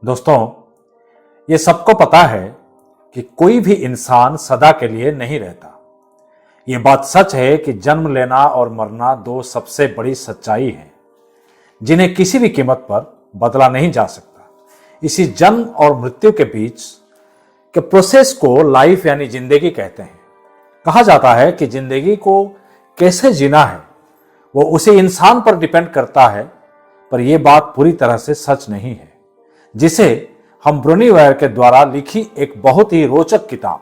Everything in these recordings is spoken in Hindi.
दोस्तों, ये सबको पता है कि कोई भी इंसान सदा के लिए नहीं रहता। ये बात सच है कि जन्म लेना और मरना दो सबसे बड़ी सच्चाई है जिन्हें किसी भी कीमत पर बदला नहीं जा सकता। इसी जन्म और मृत्यु के बीच के प्रोसेस को लाइफ यानी जिंदगी कहते हैं। कहा जाता है कि जिंदगी को कैसे जीना है वो उसी इंसान पर डिपेंड करता है, पर यह बात पूरी तरह से सच नहीं है, जिसे हम ब्रूनी वेयर के द्वारा लिखी एक बहुत ही रोचक किताब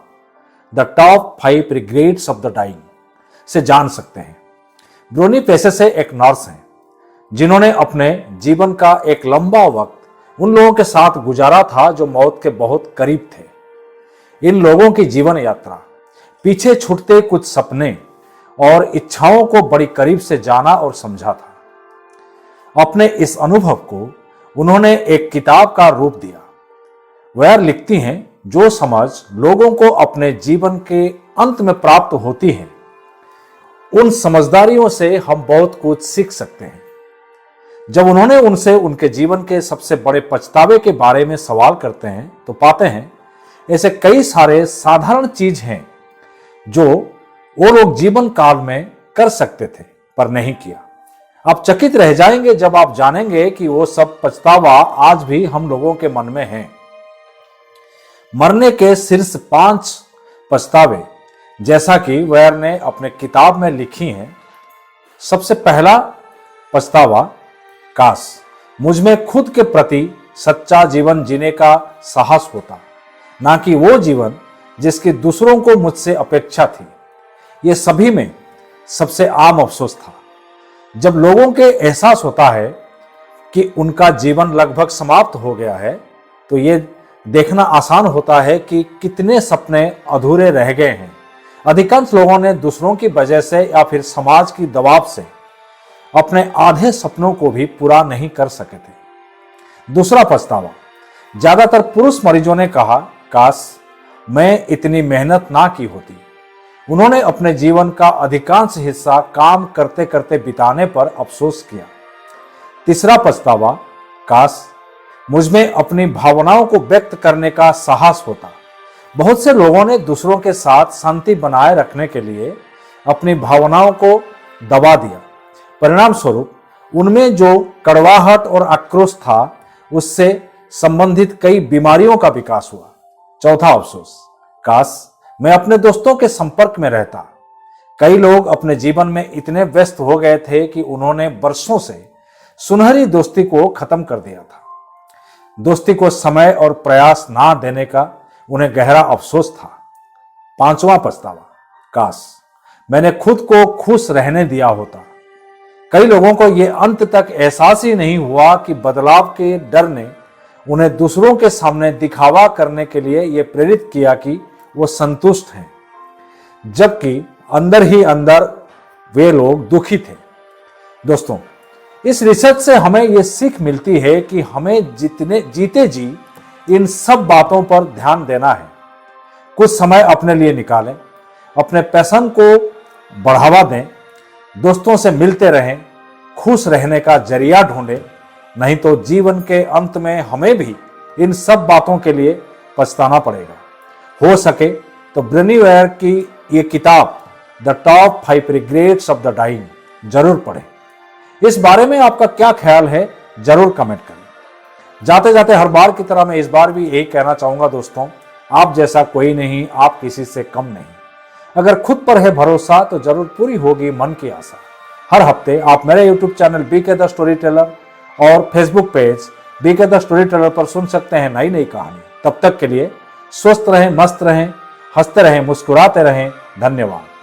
the top 5 regrets of the dying से जान सकते हैं। ब्रूनी पेशे से एक नर्स हैं जिन्होंने अपने जीवन का एक लंबा वक्त उन लोगों के साथ गुजारा था जो मौत के बहुत करीब थे। इन लोगों की जीवन यात्रा, पीछे छूटते कुछ सपने और इच्छाओं को बड़ी करीब से जाना और समझा था। अपने इस अनुभव को उन्होंने एक किताब का रूप दिया। वेयर लिखती हैं, जो समझ लोगों को अपने जीवन के अंत में प्राप्त होती है, उन समझदारियों से हम बहुत कुछ सीख सकते हैं। जब उन्होंने उनसे उनके जीवन के सबसे बड़े पछतावे के बारे में सवाल करते हैं तो पाते हैं ऐसे कई सारे साधारण चीज हैं जो वो लोग जीवन काल में कर सकते थे पर नहीं किया। आप चकित रह जाएंगे जब आप जानेंगे कि वो सब पछतावा आज भी हम लोगों के मन में है। मरने के शीर्ष 5 पछतावे जैसा कि वेयर ने अपने किताब में लिखी हैं। सबसे पहला पछतावा, काश मुझ में खुद के प्रति सच्चा जीवन जीने का साहस होता, ना कि वो जीवन जिसकी दूसरों को मुझसे अपेक्षा थी। ये सभी में सबसे आम अफसोस था। जब लोगों के एहसास होता है कि उनका जीवन लगभग समाप्त हो गया है तो ये देखना आसान होता है कि कितने सपने अधूरे रह गए हैं। अधिकांश लोगों ने दूसरों की वजह से या फिर समाज की दबाव से अपने आधे सपनों को भी पूरा नहीं कर सके थे। दूसरा पछतावा, ज्यादातर पुरुष मरीजों ने कहा, काश मैं इतनी मेहनत ना की होती। उन्होंने अपने जीवन का अधिकांश हिस्सा काम करते करते बिताने पर अफसोस किया। तीसरा पछतावा, काश मुझ में अपनी भावनाओं को व्यक्त करने का साहस होता। बहुत से लोगों ने दूसरों के साथ शांति बनाए रखने के लिए अपनी भावनाओं को दबा दिया। परिणाम स्वरूप उनमें जो कड़वाहट और आक्रोश था उससे संबंधित कई बीमारियों का विकास हुआ। चौथा अफसोस, काश मैं अपने दोस्तों के संपर्क में रहता। कई लोग अपने जीवन में इतने व्यस्त हो गए थे कि उन्होंने वर्षों से सुनहरी दोस्ती को खत्म कर दिया था। दोस्ती को समय और प्रयास ना देने का उन्हें गहरा अफसोस था। पांचवा पछतावा, काश मैंने खुद को खुश रहने दिया होता। कई लोगों को यह अंत तक एहसास ही नहीं हुआ कि बदलाव के डर ने उन्हें दूसरों के सामने दिखावा करने के लिए यह प्रेरित किया कि वो संतुष्ट हैं, जबकि अंदर ही अंदर वे लोग दुखी थे। दोस्तों, इस रिसर्च से हमें यह सीख मिलती है कि हमें जीते जी इन सब बातों पर ध्यान देना है। कुछ समय अपने लिए निकालें, अपने पैशन को बढ़ावा दें, दोस्तों से मिलते रहें, खुश रहने का जरिया ढूंढें। नहीं तो जीवन के अंत में हमें भी इन सब बातों के लिए पछताना पड़ेगा। हो सके तो ब्रूनी वेयर की ये किताब the top 5 regrets of the dying जरूर पढ़ें। इस बारे में आपका क्या ख्याल है जरूर कमेंट करें। जाते जाते हर बार की तरह मैं इस बार भी यही कहना चाहूंगा, दोस्तों, आप जैसा कोई नहीं, आप किसी से कम नहीं। अगर खुद पर है भरोसा तो जरूर पूरी होगी मन की आशा। हर हफ्ते आप मेरे YouTube channel BK the story teller और Facebook page BK the story teller पर सुन सकते हैं नई नई कहानी। तब तक के लिए स्वस्थ रहें, मस्त रहें, हंसते रहें, मुस्कुराते रहें। धन्यवाद।